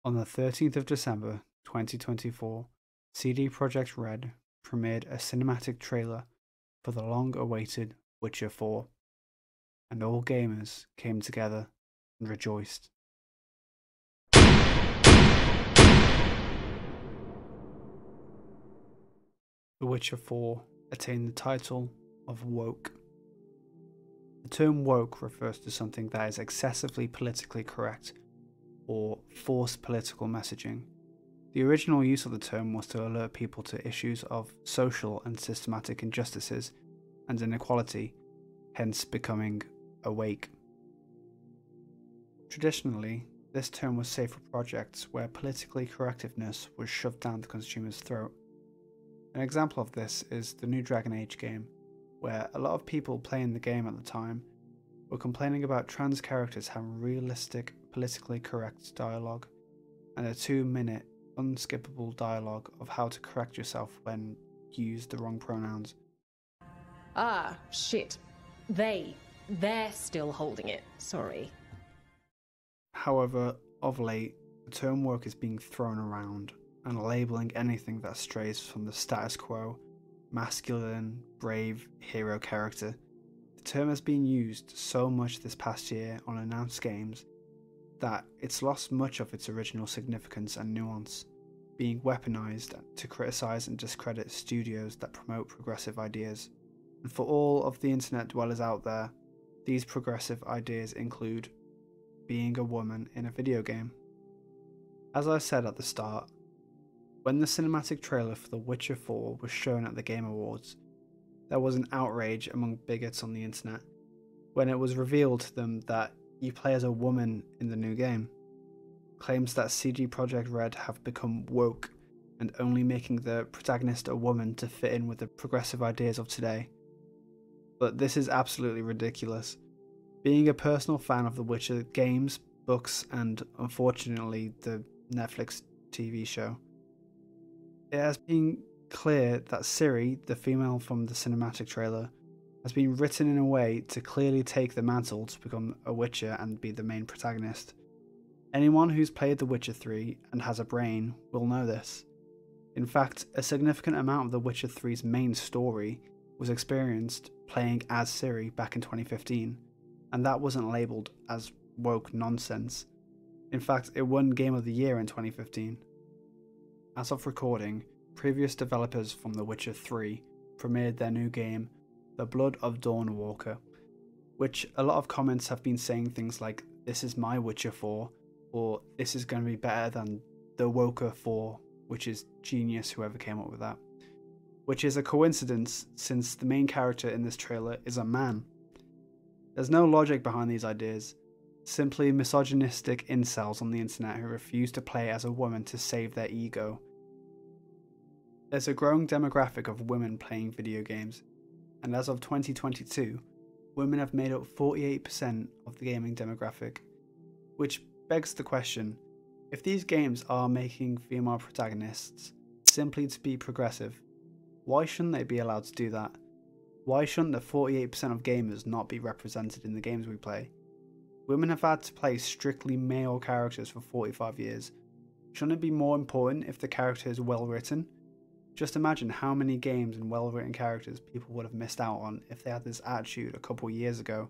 On the 13th of December 2024, CD Projekt Red premiered a cinematic trailer for the long-awaited Witcher 4, and all gamers came together and rejoiced. The Witcher 4 attained the title of woke. The term woke refers to something that is excessively politically correct or forced political messaging. The original use of the term was to alert people to issues of social and systematic injustices and inequality, hence becoming awake. Traditionally, this term was saved for projects where politically correctness was shoved down the consumer's throat. An example of this is the new Dragon Age game, where a lot of people playing the game at the time were complaining about trans characters having realistic, politically correct dialogue, and a 2-minute, unskippable dialogue of how to correct yourself when you use the wrong pronouns. Ah, shit. They're still holding it, sorry. However, of late, the term woke is being thrown around and labelling anything that strays from the status quo, masculine, brave hero character. The term has been used so much this past year on announced games that it's lost much of its original significance and nuance, being weaponized to criticize and discredit studios that promote progressive ideas. And for all of the internet dwellers out there, these progressive ideas include being a woman in a video game. As I said at the start, when the cinematic trailer for The Witcher 4 was shown at the Game Awards, there was an outrage among bigots on the internet when it was revealed to them that you play as a woman in the new game. Claims that CD Projekt Red have become woke and only making the protagonist a woman to fit in with the progressive ideas of today. But this is absolutely ridiculous. Being a personal fan of The Witcher games, books, and unfortunately the Netflix TV show, it has been clear that Ciri, the female from the cinematic trailer, has been written in a way to clearly take the mantle to become a Witcher and be the main protagonist. Anyone who's played The Witcher 3 and has a brain will know this. In fact, a significant amount of The Witcher 3's main story was experienced playing as Ciri back in 2015, and that wasn't labelled as woke nonsense. In fact, it won Game of the Year in 2015. As of recording, previous developers from The Witcher 3 premiered their new game, The Blood of Dawnwalker, which a lot of comments have been saying things like, "This is my Witcher 4," or "This is going to be better than The Woker 4," which is genius whoever came up with that. Which is a coincidence since the main character in this trailer is a man. There's no logic behind these ideas, simply misogynistic incels on the internet who refuse to play as a woman to save their ego. There's a growing demographic of women playing video games, and as of 2022, women have made up 48% of the gaming demographic, which begs the question, if these games are making female protagonists simply to be progressive, why shouldn't they be allowed to do that? Why shouldn't the 48% of gamers not be represented in the games we play? Women have had to play strictly male characters for 45 years. Shouldn't it be more important if the character is well written? Just imagine how many games and well written characters people would have missed out on if they had this attitude a couple years ago.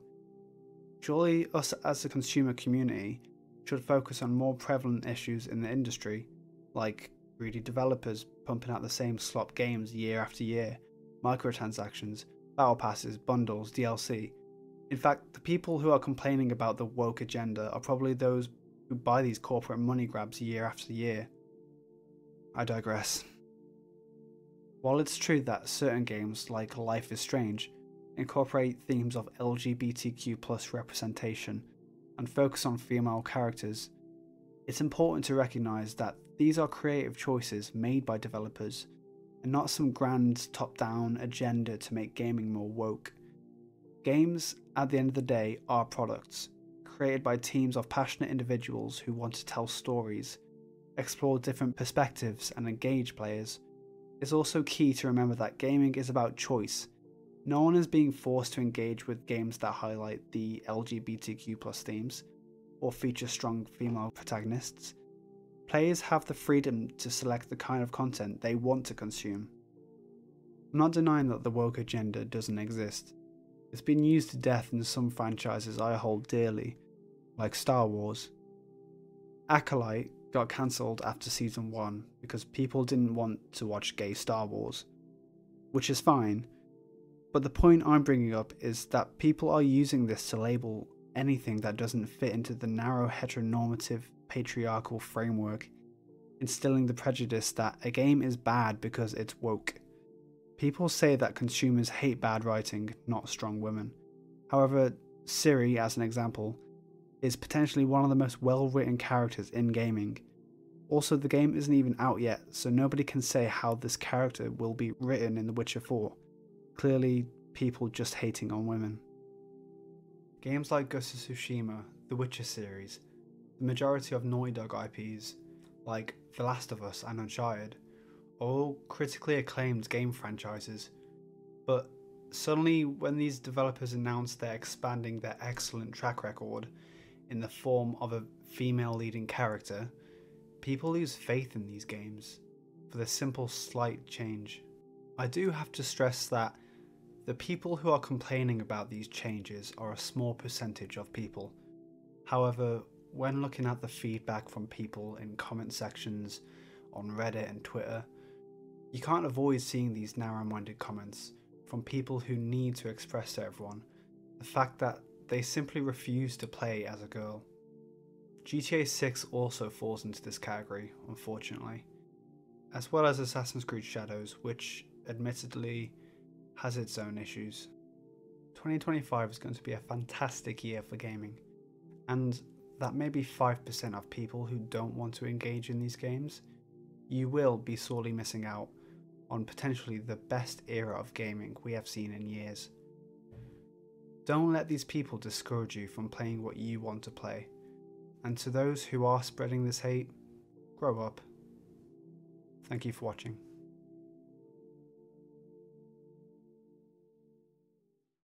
Surely us as a consumer community should focus on more prevalent issues in the industry, like greedy developers pumping out the same slop games year after year, microtransactions, battle passes, bundles, DLC. In fact, the people who are complaining about the woke agenda are probably those who buy these corporate money grabs year after year. I digress. While it's true that certain games, like Life is Strange, incorporate themes of LGBTQ+ representation and focus on female characters, it's important to recognise that these are creative choices made by developers and not some grand top-down agenda to make gaming more woke. Games, at the end of the day, are products, created by teams of passionate individuals who want to tell stories, explore different perspectives and engage players. It's also key to remember that gaming is about choice. No one is being forced to engage with games that highlight the LGBTQ+ themes, or feature strong female protagonists. Players have the freedom to select the kind of content they want to consume. I'm not denying that the woke agenda doesn't exist. It's been used to death in some franchises I hold dearly, like Star Wars. Acolyte got cancelled after season 1 because people didn't want to watch gay Star Wars, which is fine, but the point I'm bringing up is that people are using this to label anything that doesn't fit into the narrow heteronormative patriarchal framework, instilling the prejudice that a game is bad because it's woke. People say that consumers hate bad writing, not strong women. However, Ciri, as an example, is potentially one of the most well-written characters in gaming. Also, the game isn't even out yet, so nobody can say how this character will be written in The Witcher 4. Clearly, people just hating on women. Games like Ghost of Tsushima, The Witcher series, the majority of Naughty Dog IPs, like The Last of Us and Uncharted, are all critically acclaimed game franchises, but suddenly when these developers announce they're expanding their excellent track record in the form of a female leading character, people lose faith in these games for the simple slight change. I do have to stress that the people who are complaining about these changes are a small percentage of people. However, when looking at the feedback from people in comment sections on Reddit and Twitter, you can't avoid seeing these narrow-minded comments from people who need to express to everyone the fact that they simply refuse to play as a girl. GTA 6 also falls into this category, unfortunately, as well as Assassin's Creed Shadows, which admittedly has its own issues. 2025 is going to be a fantastic year for gaming, and that maybe 5% of people who don't want to engage in these games, you will be sorely missing out on potentially the best era of gaming we have seen in years. Don't let these people discourage you from playing what you want to play, and to those who are spreading this hate, grow up. Thank you for watching.